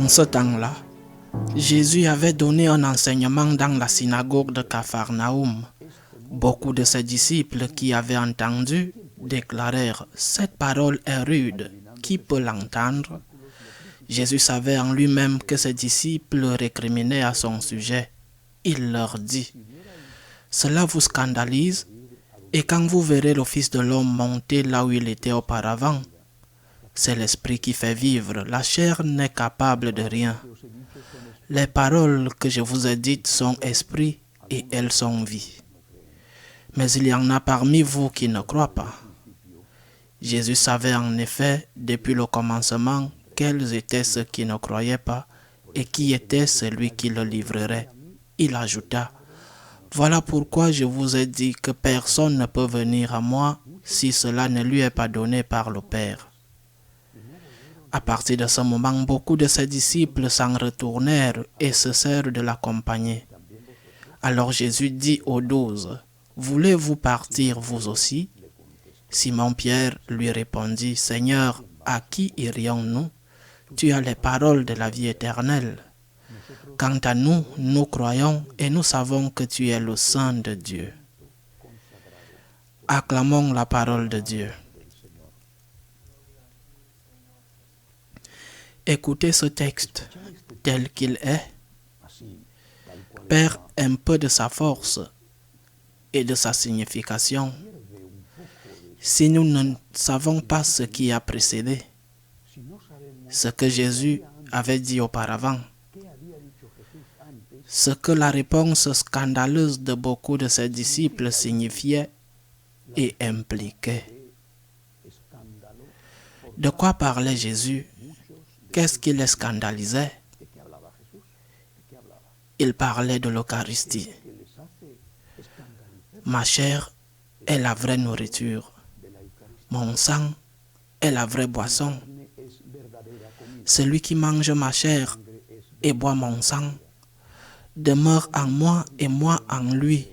En ce temps-là, Jésus avait donné un enseignement dans la synagogue de Capharnaüm. Beaucoup de ses disciples qui avaient entendu déclarèrent « Cette parole est rude, qui peut l'entendre ?» Jésus savait en lui-même que ses disciples récriminaient à son sujet. Il leur dit « Cela vous scandalise, et quand vous verrez le Fils de l'homme monter là où il était auparavant, c'est l'Esprit qui fait vivre, la chair n'est capable de rien. Les paroles que je vous ai dites sont esprit et elles sont vie. Mais il y en a parmi vous qui ne croient pas. » Jésus savait en effet depuis le commencement quels étaient ceux qui ne croyaient pas et qui était celui qui le livrerait. Il ajouta « Voilà pourquoi je vous ai dit que personne ne peut venir à moi si cela ne lui est pas donné par le Père. » À partir de ce moment, beaucoup de ses disciples s'en retournèrent et cessèrent de l'accompagner. Alors Jésus dit aux 12, « Voulez-vous partir vous aussi ?» Simon-Pierre lui répondit, « Seigneur, à qui irions-nous? Tu as les paroles de la vie éternelle. Quant à nous, nous croyons et nous savons que tu es le Saint de Dieu. » Acclamons la parole de Dieu. Écoutez ce texte tel qu'il est, perd un peu de sa force et de sa signification si nous ne savons pas ce qui a précédé, ce que Jésus avait dit auparavant, ce que la réponse scandaleuse de beaucoup de ses disciples signifiait et impliquait. De quoi parlait Jésus? Qu'est-ce qui les scandalisait? Il parlait de l'Eucharistie. Ma chair est la vraie nourriture. Mon sang est la vraie boisson. Celui qui mange ma chair et boit mon sang demeure en moi et moi en lui.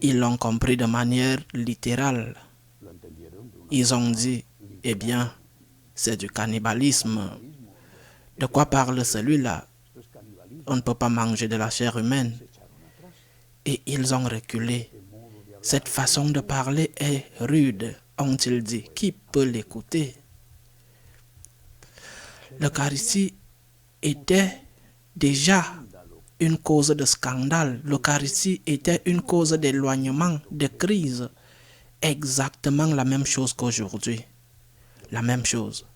Ils l'ont compris de manière littérale. Ils ont dit, eh bien, c'est du cannibalisme. De quoi parle celui-là? On ne peut pas manger de la chair humaine. Et ils ont reculé. Cette façon de parler est rude, ont-ils dit. Qui peut l'écouter? L'Eucharistie était déjà une cause de scandale. L'Eucharistie était une cause d'éloignement, de crise. Exactement la même chose qu'aujourd'hui. La même chose.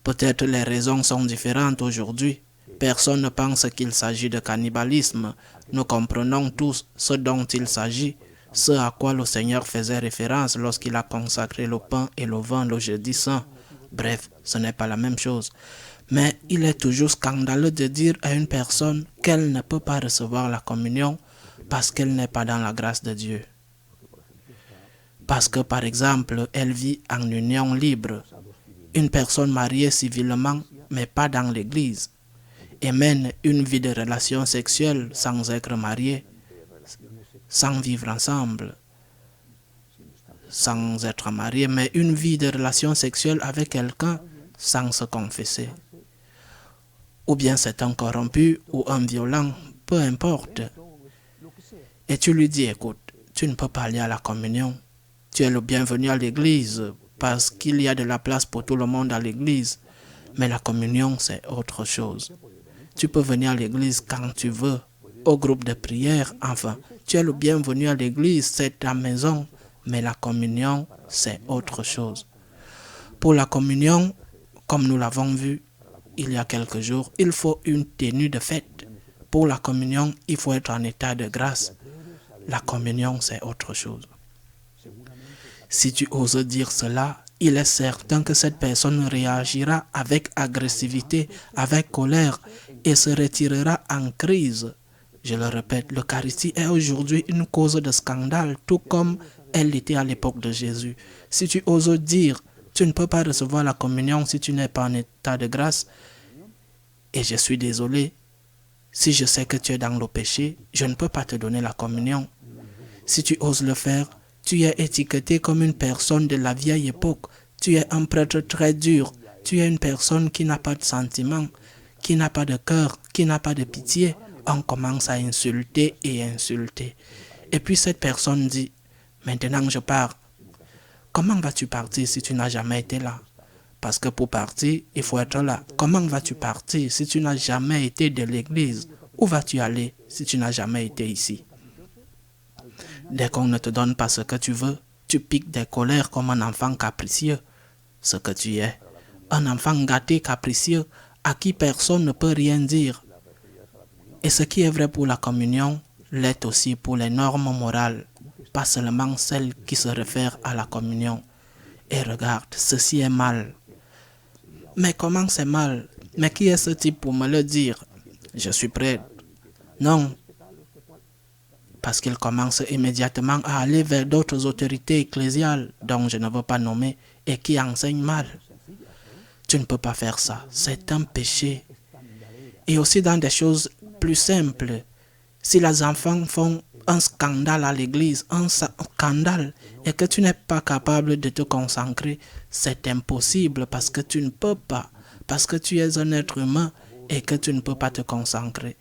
Peut-être les raisons sont différentes aujourd'hui. Personne ne pense qu'il s'agit de cannibalisme. Nous comprenons tous ce dont il s'agit, ce à quoi le Seigneur faisait référence lorsqu'il a consacré le pain et le vin le jeudi saint. Bref, ce n'est pas la même chose. Mais il est toujours scandaleux de dire à une personne qu'elle ne peut pas recevoir la communion parce qu'elle n'est pas dans la grâce de Dieu. Parce que, par exemple, elle vit en union libre. Une personne mariée civilement, mais pas dans l'église, et mène une vie de relation sexuelle sans être mariée, sans vivre ensemble, sans être mariée, mais une vie de relation sexuelle avec quelqu'un sans se confesser. Ou bien c'est un corrompu ou un violent, peu importe. Et tu lui dis, écoute, tu ne peux pas aller à la communion. Tu es le bienvenu à l'église parce qu'il y a de la place pour tout le monde à l'église. Mais la communion, c'est autre chose. Tu peux venir à l'église quand tu veux, au groupe de prière, enfin. Tu es le bienvenu à l'église, c'est ta maison. Mais la communion, c'est autre chose. Pour la communion, comme nous l'avons vu il y a quelques jours, il faut une tenue de fête. Pour la communion, il faut être en état de grâce. La communion, c'est autre chose. Si tu oses dire cela, il est certain que cette personne réagira avec agressivité, avec colère et se retirera en crise. Je le répète, l'Eucharistie est aujourd'hui une cause de scandale, tout comme elle l'était à l'époque de Jésus. Si tu oses dire, tu ne peux pas recevoir la communion si tu n'es pas en état de grâce, et je suis désolé, si je sais que tu es dans le péché, je ne peux pas te donner la communion. Si tu oses le faire, tu es étiqueté comme une personne de la vieille époque. Tu es un prêtre très dur. tu es une personne qui n'a pas de sentiments, qui n'a pas de cœur, qui n'a pas de pitié, on commence à insulter et insulter. Et puis cette personne dit, maintenant je pars. Comment vas-tu partir si tu n'as jamais été là? Parce que pour partir, il faut être là. Comment vas-tu partir si tu n'as jamais été de l'église? Où vas-tu aller si tu n'as jamais été ici? Dès qu'on ne te donne pas ce que tu veux, tu piques des colères comme un enfant capricieux. Ce que tu es, un enfant gâté capricieux à qui personne ne peut rien dire. Et ce qui est vrai pour la communion, l'est aussi pour les normes morales, pas seulement celles qui se réfèrent à la communion. Et regarde, ceci est mal. Mais comment c'est mal? Mais qui est ce type pour me le dire? Je suis prêt. Non. Parce qu'il commence immédiatement à aller vers d'autres autorités ecclésiales dont je ne veux pas nommer et qui enseignent mal. Tu ne peux pas faire ça. C'est un péché. Et aussi dans des choses plus simples. Si les enfants font un scandale à l'église, un scandale, et que tu n'es pas capable de te consacrer, c'est impossible parce que tu ne peux pas, parce que tu es un être humain et que tu ne peux pas te consacrer.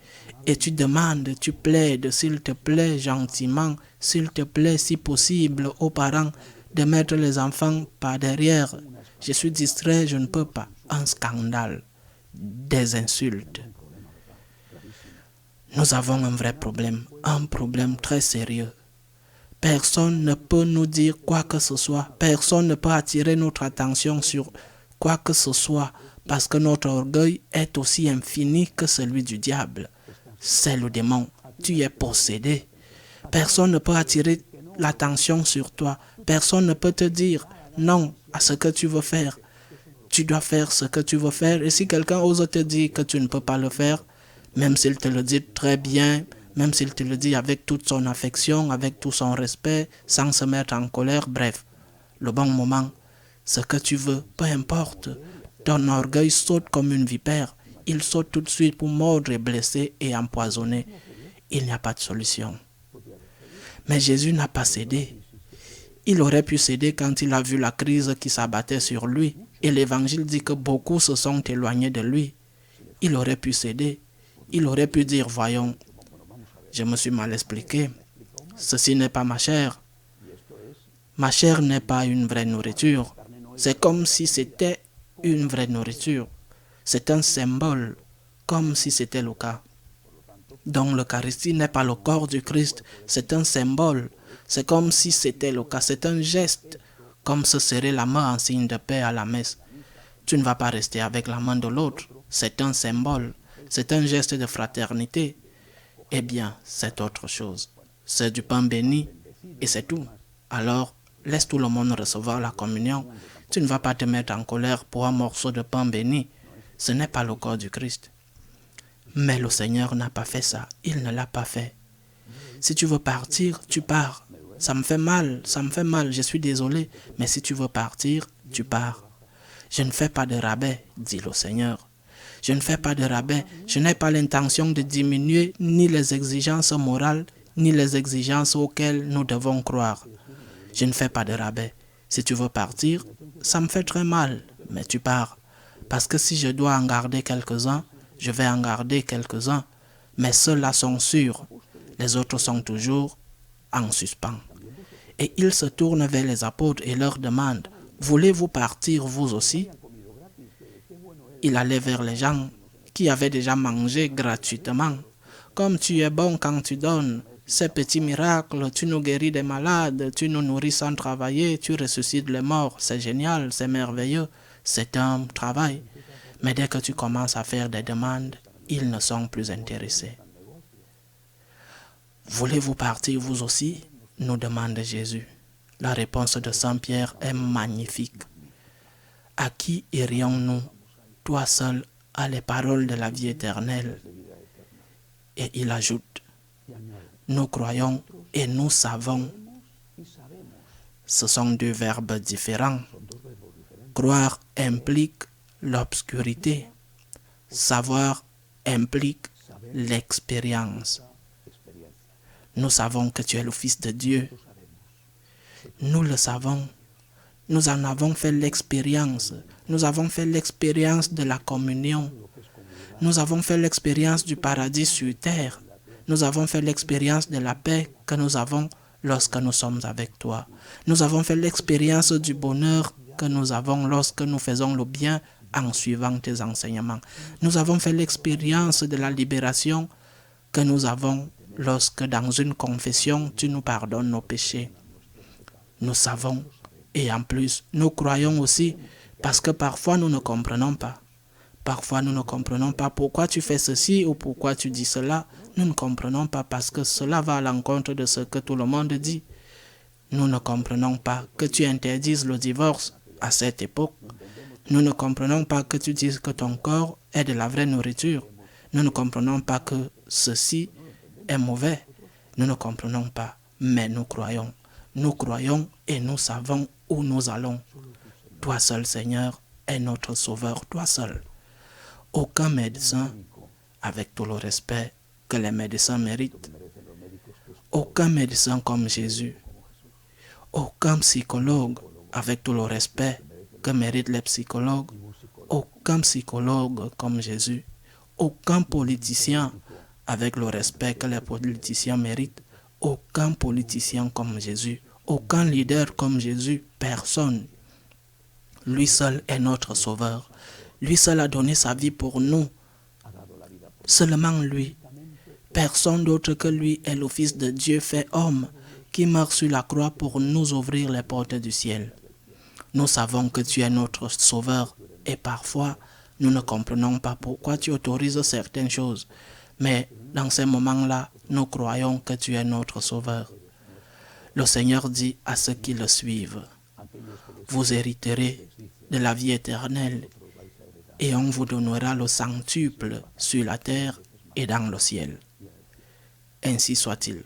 Et tu demandes, tu plaides, s'il te plaît, gentiment, s'il te plaît, si possible, aux parents, de mettre les enfants par derrière. Je suis distrait, je ne peux pas. Un scandale, des insultes. Nous avons un vrai problème, un problème très sérieux. Personne ne peut nous dire quoi que ce soit. Personne ne peut attirer notre attention sur quoi que ce soit parce que notre orgueil est aussi infini que celui du diable. C'est le démon. Tu es possédé. Personne ne peut attirer l'attention sur toi. Personne ne peut te dire non à ce que tu veux faire. Tu dois faire ce que tu veux faire. Et si quelqu'un ose te dire que tu ne peux pas le faire, même s'il te le dit très bien, même s'il te le dit avec toute son affection, avec tout son respect, sans se mettre en colère, bref, le bon moment, ce que tu veux, peu importe, ton orgueil saute comme une vipère, il saute tout de suite pour mordre et blesser et empoisonner. Il n'y a pas de solution. Mais Jésus n'a pas cédé. Il aurait pu céder quand il a vu la crise qui s'abattait sur lui, et l'évangile dit que beaucoup se sont éloignés de lui. Il aurait pu céder. Il aurait pu dire, voyons, je me suis mal expliqué. Ceci n'est pas ma chair. Ma chair n'est pas une vraie nourriture. C'est comme si c'était une vraie nourriture. C'est un symbole, comme si c'était le cas. Donc l'Eucharistie n'est pas le corps du Christ, c'est un symbole. C'est comme si c'était le cas. C'est un geste, comme se serrer la main en signe de paix à la messe. Tu ne vas pas rester avec la main de l'autre. C'est un symbole. C'est un geste de fraternité. Eh bien, c'est autre chose. C'est du pain béni et c'est tout. Alors, laisse tout le monde recevoir la communion. Tu ne vas pas te mettre en colère pour un morceau de pain béni. Ce n'est pas le corps du Christ. Mais le Seigneur n'a pas fait ça. Il ne l'a pas fait. Si tu veux partir, tu pars. Ça me fait mal, je suis désolé. Mais si tu veux partir, tu pars. Je ne fais pas de rabais, dit le Seigneur. Je ne fais pas de rabais, je n'ai pas l'intention de diminuer ni les exigences morales, ni les exigences auxquelles nous devons croire. Je ne fais pas de rabais. Si tu veux partir, ça me fait très mal, mais tu pars. Parce que si je dois en garder quelques-uns, je vais en garder quelques-uns, mais ceux-là sont sûrs. Les autres sont toujours en suspens. Et il se tourne vers les apôtres et leur demande, « Voulez-vous partir vous aussi ?» Il allait vers les gens qui avaient déjà mangé gratuitement. Comme tu es bon quand tu donnes ces petits miracles, tu nous guéris des malades, tu nous nourris sans travailler, tu ressuscites les morts, c'est génial, c'est merveilleux, c'est un travail. Mais dès que tu commences à faire des demandes, ils ne sont plus intéressés. « Voulez-vous partir vous aussi ?» nous demande Jésus. La réponse de Saint Pierre est magnifique. « À qui irions-nous ? Toi seul as les paroles de la vie éternelle. » Et il ajoute, « Nous croyons et nous savons. » Ce sont deux verbes différents. Croire implique l'obscurité. Savoir implique l'expérience. Nous savons que tu es le Fils de Dieu. Nous le savons. nous en avons fait l'expérience. Nous avons fait l'expérience de la communion. Nous avons fait l'expérience du paradis sur terre. Nous avons fait l'expérience de la paix que nous avons lorsque nous sommes avec toi. Nous avons fait l'expérience du bonheur que nous avons lorsque nous faisons le bien en suivant tes enseignements. Nous avons fait l'expérience de la libération que nous avons lorsque dans une confession, tu nous pardonnes nos péchés. Nous savons et en plus, nous croyons aussi parce que parfois nous ne comprenons pas. Parfois nous ne comprenons pas pourquoi tu fais ceci ou pourquoi tu dis cela. Nous ne comprenons pas parce que cela va à l'encontre de ce que tout le monde dit. Nous ne comprenons pas que tu interdises le divorce à cette époque. Nous ne comprenons pas que tu dises que ton corps est de la vraie nourriture. Nous ne comprenons pas que ceci est mauvais. Nous ne comprenons pas, mais nous croyons. Nous croyons et nous savons où nous allons. Toi seul, Seigneur, est notre sauveur, toi seul. Aucun médecin, avec tout le respect que les médecins méritent, aucun médecin comme Jésus, aucun psychologue, avec tout le respect que méritent les psychologues, aucun psychologue comme Jésus, aucun politicien, avec le respect que les politiciens méritent, aucun politicien comme Jésus, aucun leader comme Jésus, personne. Lui seul est notre sauveur. Lui seul a donné sa vie pour nous. Seulement lui. Personne d'autre que lui est le Fils de Dieu fait homme qui meurt sur la croix pour nous ouvrir les portes du ciel. Nous savons que tu es notre sauveur et parfois nous ne comprenons pas pourquoi tu autorises certaines choses. Mais dans ces moments-là, nous croyons que tu es notre sauveur. Le Seigneur dit à ceux qui le suivent, vous hériterez de la vie éternelle et on vous donnera le centuple sur la terre et dans le ciel. Ainsi soit-il.